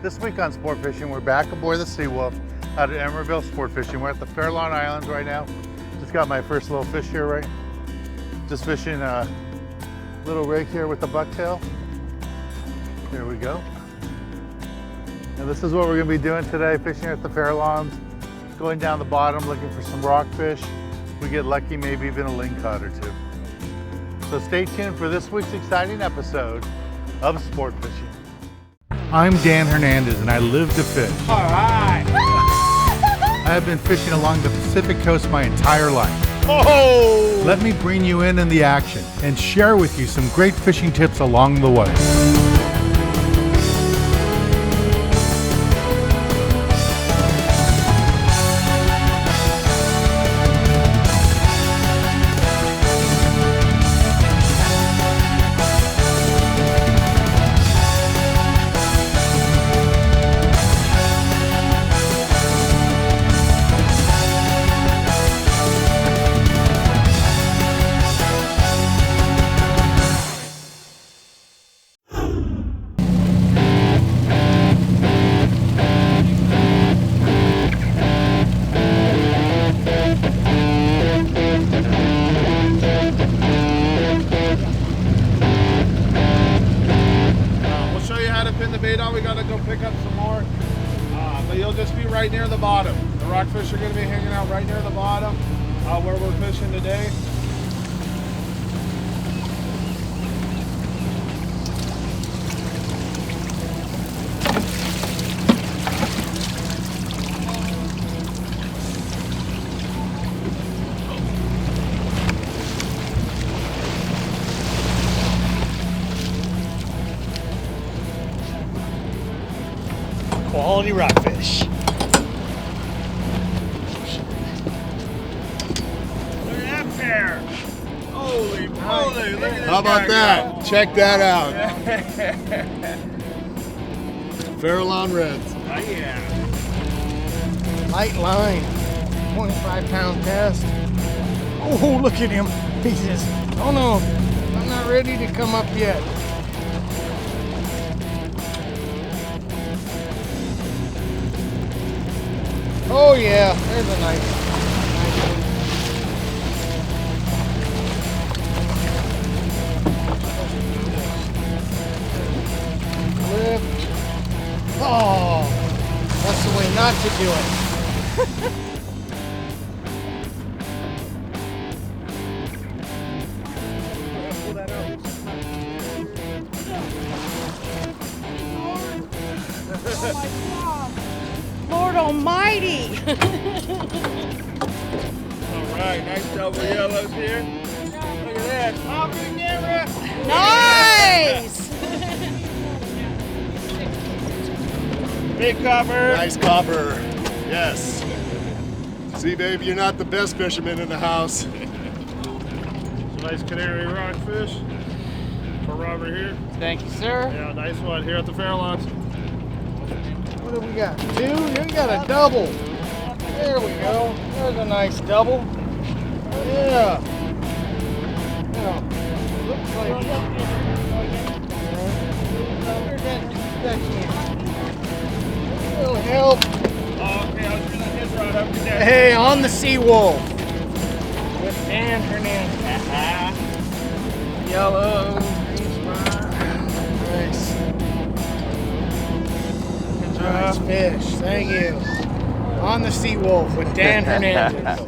This week on Sport Fishing, we're back aboard the Seawolf out at Emeraldville Sport Fishing. We're at the Farallon Islands right now. Just got my first little fish here, right? Just fishing a little rig here with the bucktail. Here we go. And this is what we're gonna be doing today, fishing at the Farallons, going down the bottom, looking for some rockfish. If we get lucky, maybe even a lingcod or two. So stay tuned for this week's exciting episode of Sport Fishing. I'm Dan Hernandez and I live to fish. All right. I have been fishing along the Pacific coast my entire life. Oh! Let me bring you in the action and share with you some great fishing tips along the way. All we gotta go pick up some more, but you'll just be right near the bottom. The rockfish are gonna be hanging out right near the bottom where we're fishing today. Quality rockfish. Look at that pair! Holy moly! Look at this. How about that? Check that out. Farallon Reds. Oh yeah. Light line. 25-pound cast. Oh, look at him. He says, oh no, I'm not ready to come up yet. Oh yeah, there's a nice one. Flip. Oh, that's the way not to do it. Pull that out. Oh my God. Lord Almighty! All right, nice double yellows here. Look at that. Pop the camera. Nice! Big copper. Nice copper. Yes. See, babe, you're not the best fisherman in the house. Some nice canary rockfish for Robert here. Thank you, sir. Yeah, nice one here at the Farallons. What do we got? Two? We got a double. There we go. There's a nice double. Yeah. Yeah. Looks like it'll help. Oh, okay, I was reeling his rod up to that. Hey, on the Seawolf with Dan Hernandez. Yellow, green spot. Nice. Nice fish. Thank you. On the Seawolf with Dan Hernandez.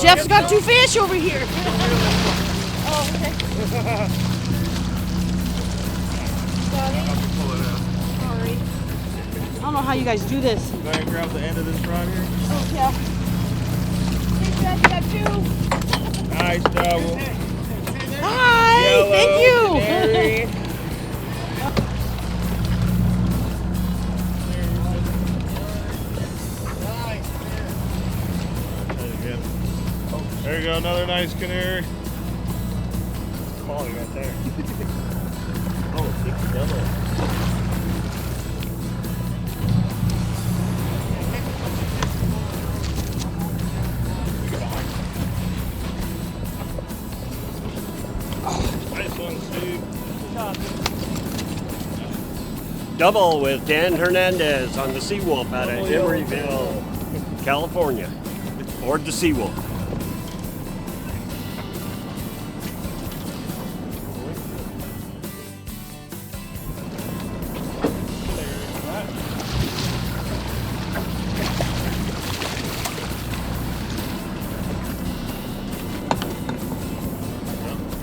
Jeff's got two fish over here. Oh, okay. Got it. Sorry. I don't know how you guys do this. Go ahead and grab the end of this rod here. Oh, yeah. nice double. Hi, Yellow thank you. canary. There you go, another nice canary. Quality right there. Oh, big double. Nice one, Steve. Double with Dan Hernandez on the Seawolf out of Emeryville, California. Aboard the Seawolf.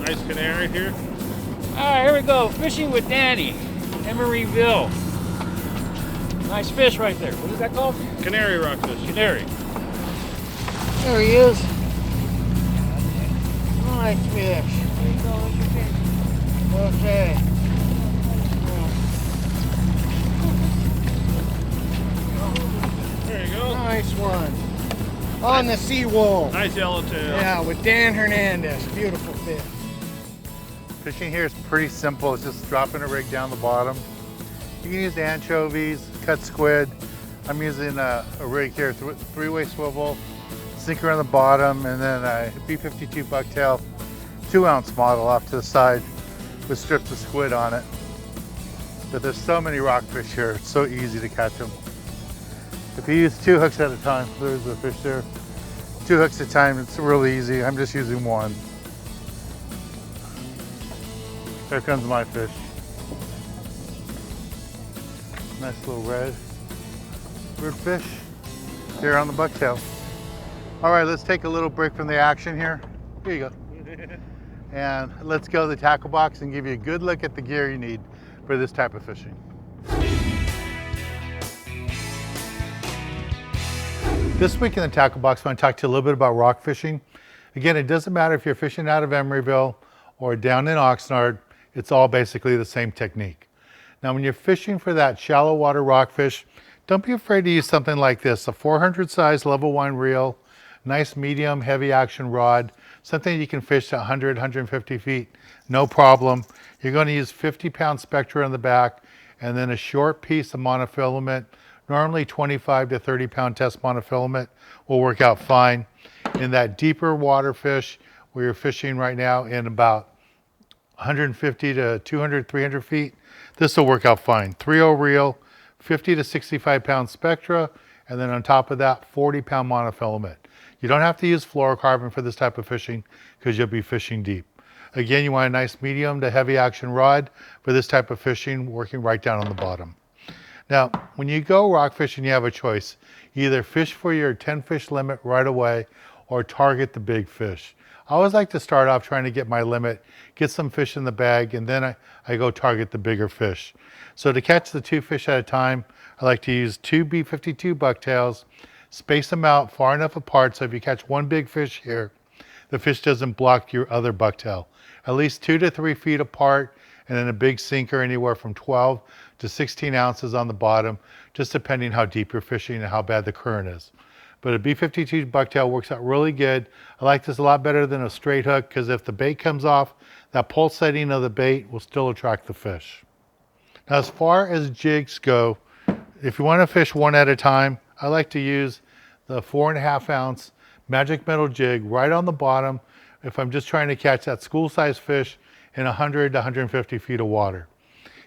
Nice canary here. All right, here we go. Fishing with Danny, Emeryville. Nice fish right there. What is that called? Canary rockfish. Canary. There he is. Nice fish. There you go, there's your fish. Okay. There you go. Nice one. On the Seawolf. Nice yellowtail. Yeah, with Dan Hernandez. Beautiful fish. Fishing here is pretty simple. It's just dropping a rig down the bottom. You can use anchovies, cut squid. I'm using a rig here, three-way swivel, sinker on the bottom, and then a B52 Bucktail 2-ounce model off to the side with strips of squid on it. But there's so many rockfish here, it's so easy to catch them. If you use 2 hooks at a time, there's the fish there. 2 hooks at a time, it's really easy. I'm just using 1. There comes my fish. Nice little red fish here on the bucktail. All right, let's take a little break from the action here. Here you go. And let's go to the tackle box and give you a good look at the gear you need for this type of fishing. This week in the tackle box, I want to talk to you a little bit about rock fishing. Again, it doesn't matter if you're fishing out of Emeryville or down in Oxnard, it's all basically the same technique. Now, when you're fishing for that shallow water rockfish, don't be afraid to use something like this, a 400 size level 1 reel, nice medium heavy action rod, something you can fish to 100, 150 feet, no problem. You're going to use 50-pound Spectra on the back and then a short piece of monofilament, normally 25 to 30-pound test monofilament will work out fine. In that deeper water fish where you're fishing right now in about 150 to 200, 300 feet, this will work out fine. 3/0 reel, 50 to 65 pound Spectra, and then on top of that, 40-pound monofilament. You don't have to use fluorocarbon for this type of fishing because you'll be fishing deep. Again, you want a nice medium to heavy action rod for this type of fishing, working right down on the bottom. Now, when you go rock fishing, you have a choice. You either fish for your 10 fish limit right away or target the big fish. I always like to start off trying to get my limit, get some fish in the bag, and then I go target the bigger fish. So to catch the 2 fish at a time, I like to use 2 B52 bucktails, space them out far enough apart so if you catch one big fish here, the fish doesn't block your other bucktail. At least 2 to 3 feet apart, and then a big sinker anywhere from 12 to 16 ounces on the bottom, just depending how deep you're fishing and how bad the current is. But a B52 bucktail works out really good. I like this a lot better than a straight hook because if the bait comes off, that pulsating of the bait will still attract the fish. Now, as far as jigs go, if you want to fish one at a time, I like to use the 4.5 ounce magic metal jig right on the bottom if I'm just trying to catch that school-sized fish in 100 to 150 feet of water.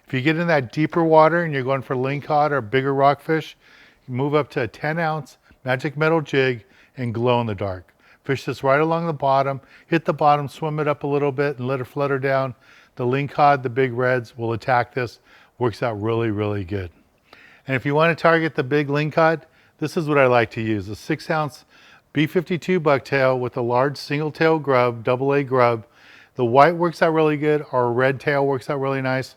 If you get in that deeper water and you're going for lingcod or bigger rockfish, you move up to a 10 ounce magic metal jig and glow in the dark. Fish this right along the bottom, hit the bottom, swim it up a little bit and let it flutter down. The lingcod, the big reds, will attack this. Works out really, really good. And if you want to target the big lingcod, this is what I like to use. A 6 ounce B52 bucktail with a large single tail grub, AA grub. The white works out really good, or a red tail works out really nice.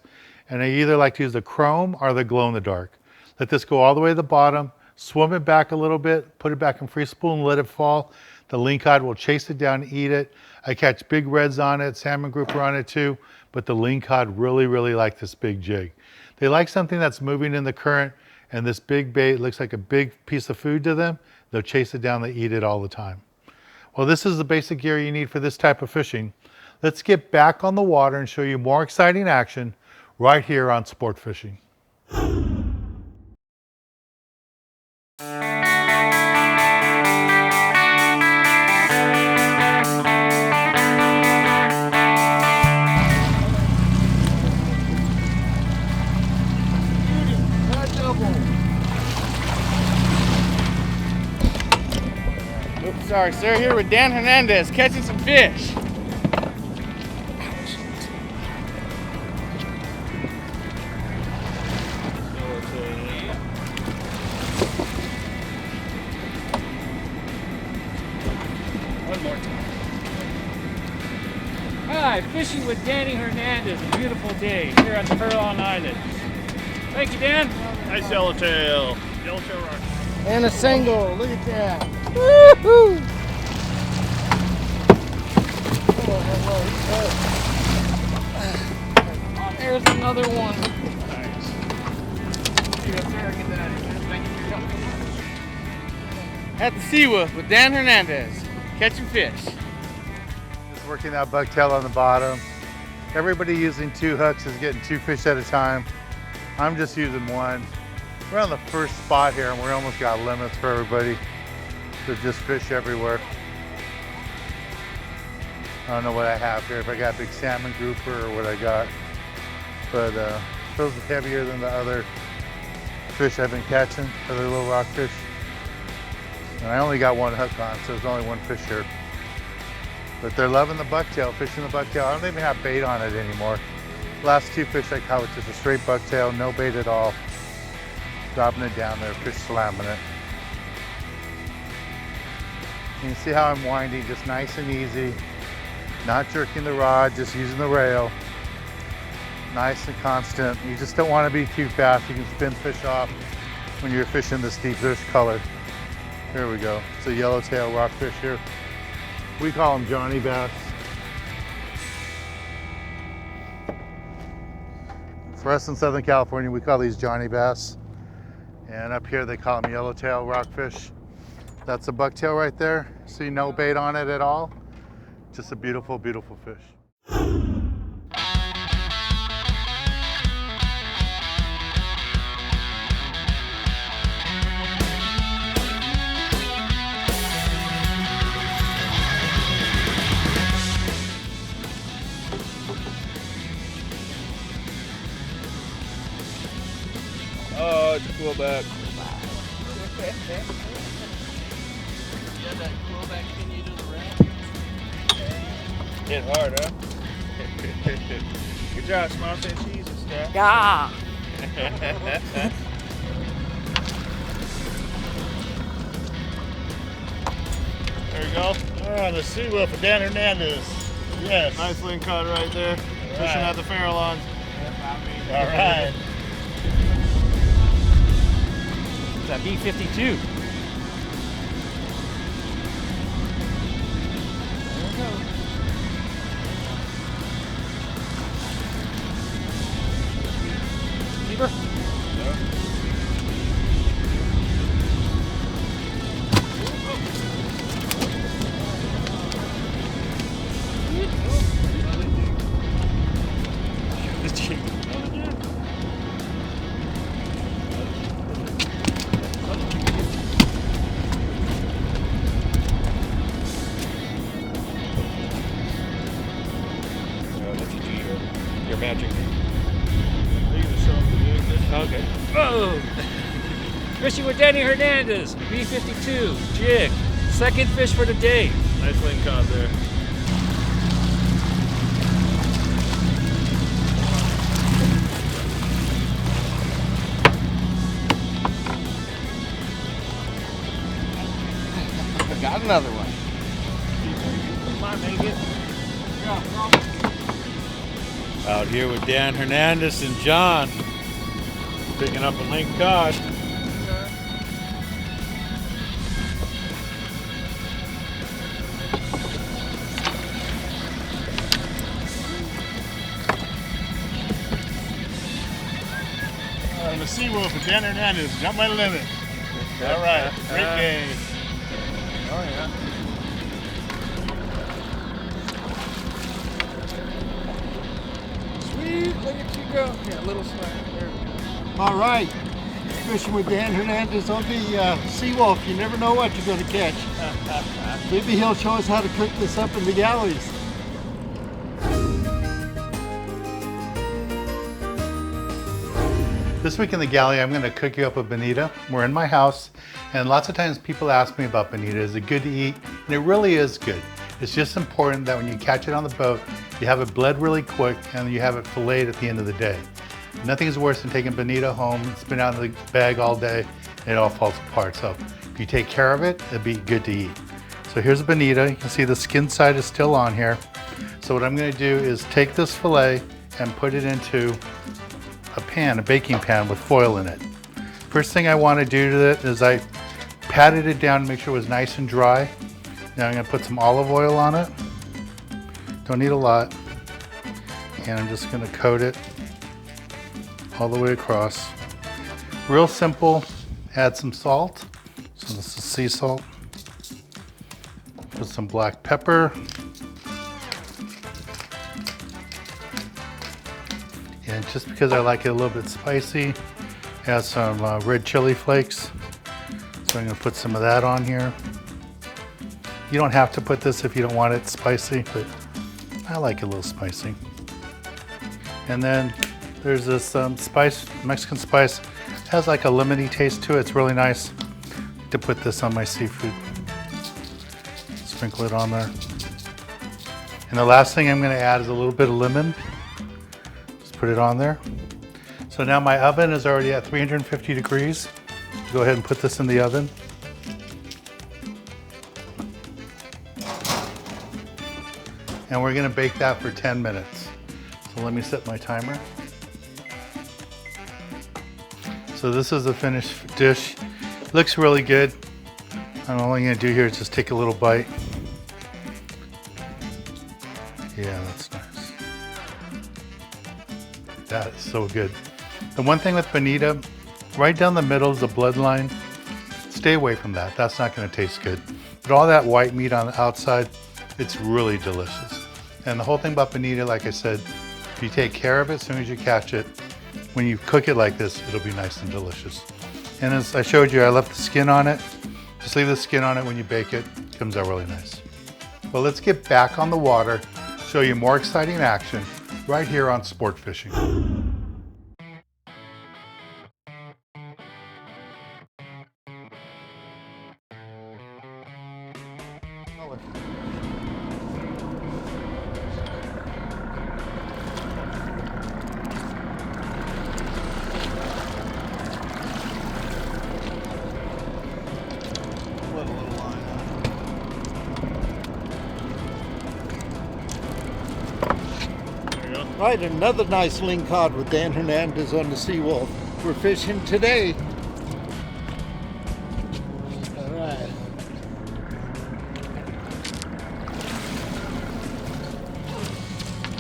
And I either like to use the chrome or the glow in the dark. Let this go all the way to the bottom, swim it back a little bit, put it back in free spool and let it fall. The lingcod will chase it down and eat it. I catch big reds on it, salmon grouper on it too, but the lingcod really like this big jig. They like something that's moving in the current, and this big bait looks like a big piece of food to them. They'll chase it down, they eat it all the time. Well, this is the basic gear you need for this type of fishing. Let's get back on the water and show you more exciting action right here on Sport Fishing. Oops, sorry, sir. Here with Dan Hernandez, catching some fish. One more time. Hi, fishing with Danny Hernandez. A beautiful day here on the Farallon Islands. Thank you, Dan. Nice yellowtail. Yellowtail rock. And a single. Look at that. Woohoo! Oh, there's another one. Nice. At the Seawolf with Dan Hernandez, catching fish. Just working that bucktail on the bottom. Everybody using 2 hooks is getting 2 fish at a time. I'm just using 1. We're on the first spot here and we almost got limits for everybody. There's just fish everywhere. I don't know what I have here, if I got big salmon grouper or what I got. But feels heavier than the other fish I've been catching, other little rockfish. And I only got 1 hook on, so there's only 1 fish here. But they're loving the bucktail, fishing the bucktail. I don't even have bait on it anymore. Last 2 fish I caught with just a straight bucktail, no bait at all. Dropping it down there, fish slamming it. You can see how I'm winding, just nice and easy. Not jerking the rod, just using the rail. Nice and constant. You just don't want to be too fast. You can spin fish off when you're fishing this deep fish color. Here we go. It's a yellowtail rockfish here. We call them Johnny bass. For us in Southern California, we call these Johnny bass. And up here they call them yellowtail rockfish. That's a bucktail right there. See, no bait on it at all. Just a beautiful, beautiful fish. Oh, it's a cool back. Hit hard, huh? Good job, small set cheese and stuff. Yeah. There you go. Oh, the Seawolf with Dan Hernandez. Yes. Nice lingcod right there. Fishing at the Farallons. All right. That B-52. Keeper? Your magic. Okay. Oh! Fishing with Danny Hernandez, B-52, jig. Second fish for the day. Nice lingcod there. I got another one. Come on, make it. Out here with Dan Hernandez and John, picking up a lingcod. Sea Wolf with Dan Hernandez. Got my limit. All right, great day. Oh yeah. Sweet, look at you go. Yeah, little smack. There we go. All right, fishing with Dan Hernandez on the Sea Wolf. You never know what you're going to catch. Maybe he'll show us how to cook this up in the galleys. This week in the galley, I'm gonna cook you up a bonito. We're in my house, and lots of times people ask me about bonito. Is it good to eat? And it really is good. It's just important that when you catch it on the boat, you have it bled really quick and you have it filleted at the end of the day. Nothing's worse than taking bonito home, it's been out in the bag all day, and it all falls apart. So if you take care of it, it'll be good to eat. So here's a bonito. You can see the skin side is still on here. So what I'm gonna do is take this fillet and put it into a pan, a baking pan with foil in it. First thing I want to do to it is I patted it down to make sure it was nice and dry. Now I'm going to put some olive oil on it. Don't need a lot. And I'm just going to coat it all the way across. Real simple. Add some salt. So this is sea salt. Put some black pepper. And just because I like it a little bit spicy, add some red chili flakes. So I'm gonna put some of that on here. You don't have to put this if you don't want it spicy, but I like it a little spicy. And then there's this spice, Mexican spice. It has like a lemony taste to it. It's really nice to put this on my seafood. Sprinkle it on there. And the last thing I'm gonna add is a little bit of lemon. Put it on there. So now my oven is already at 350 degrees. Go ahead and put this in the oven. And we're gonna bake that for 10 minutes. So let me set my timer. So this is the finished dish. Looks really good. And all I'm gonna do here is just take a little bite. Yeah, that's nice. That is so good. The one thing with bonito, right down the middle is the bloodline. Stay away from that. That's not going to taste good. But all that white meat on the outside, it's really delicious. And the whole thing about bonito, like I said, if you take care of it as soon as you catch it, when you cook it like this, it'll be nice and delicious. And as I showed you, I left the skin on it. Just leave the skin on it when you bake it. It comes out really nice. Well, let's get back on the water, show you more exciting action right here on Sport Fishing. Right, another nice lingcod with Dan Hernandez on the Sea Wolf. We're fishing today. All right.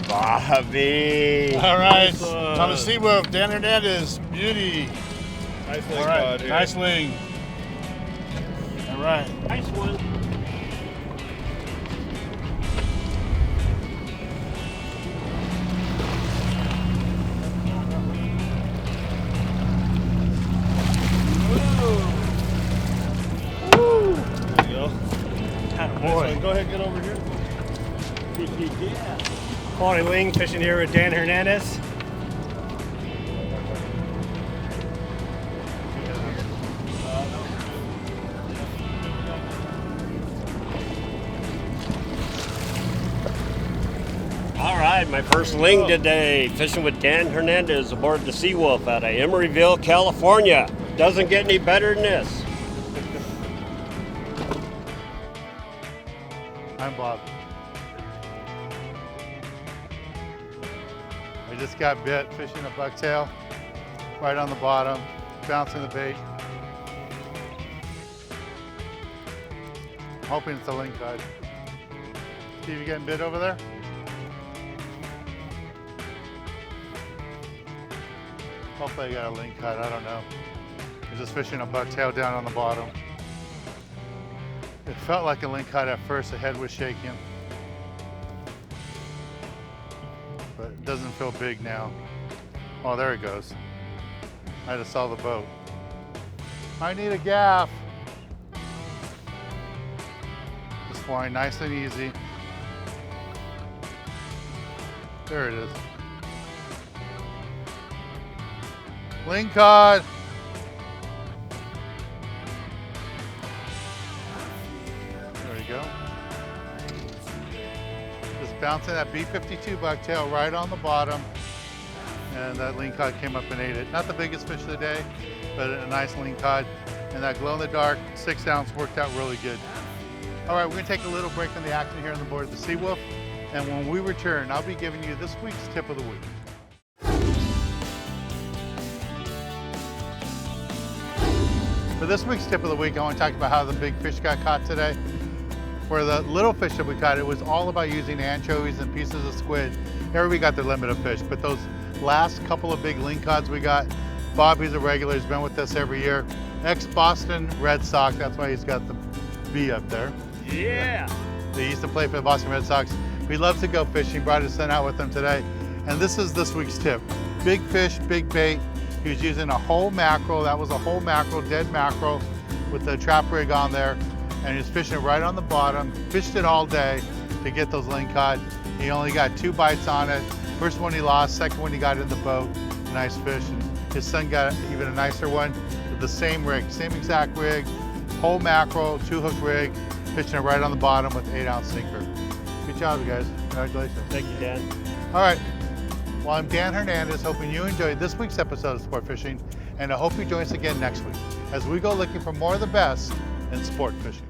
Bobby. All right, on the Sea Wolf, Dan Hernandez, beauty. Nice All ling right, cod here. nice ling. All right. Nice one. There you go. Boy. Go ahead, get over here. Quality Ling fishing here with Dan Hernandez. All right, my first ling today, fishing with Dan Hernandez aboard the Sea Wolf out of Emeryville, California. Doesn't get any better than this. I'm Bob. I just got bit fishing a bucktail right on the bottom, bouncing the bait. I'm hoping it's a lingcod. Steve, you getting bit over there? Hopefully I got a lingcod, I don't know. I'm just fishing a bucktail down on the bottom. It felt like a lingcod at first, the head was shaking. But it doesn't feel big now. Oh, there it goes. I just saw the boat. I need a gaff. Just flying nice and easy. There it is. Lingcod. There you go. Just bouncing that B52 bucktail right on the bottom. And that lingcod came up and ate it. Not the biggest fish of the day, but a nice lingcod. And that glow-in-the-dark 6-ounce worked out really good. All right, we're gonna take a little break on the action here on the board of the Seawolf. And when we return, I'll be giving you this week's tip of the week. For this week's tip of the week, I want to talk about how the big fish got caught today. For the little fish that we caught, it was all about using anchovies and pieces of squid. Everybody got their limit of fish, but those last couple of big lingcods we got, Bobby's a regular, he's been with us every year. Ex-Boston Red Sox, that's why he's got the B up there. Yeah. He used to play for the Boston Red Sox. He loves to go fishing, brought his son out with him today. And this is this week's tip. Big fish, big bait. He was using a whole mackerel, that was a whole mackerel, dead mackerel with the trap rig on there. And he was fishing right on the bottom, fished it all day to get those lingcod. He only got 2 bites on it. First one he lost, second one he got in the boat. Nice fish. And his son got even a nicer one with the same rig, same exact rig, whole mackerel, 2-hook rig, fishing it right on the bottom with 8-ounce sinker. Good job, you guys. Congratulations. Thank you, Dan. All right. Well, I'm Dan Hernandez, hoping you enjoyed this week's episode of Sport Fishing, and I hope you join us again next week as we go looking for more of the best in sport fishing.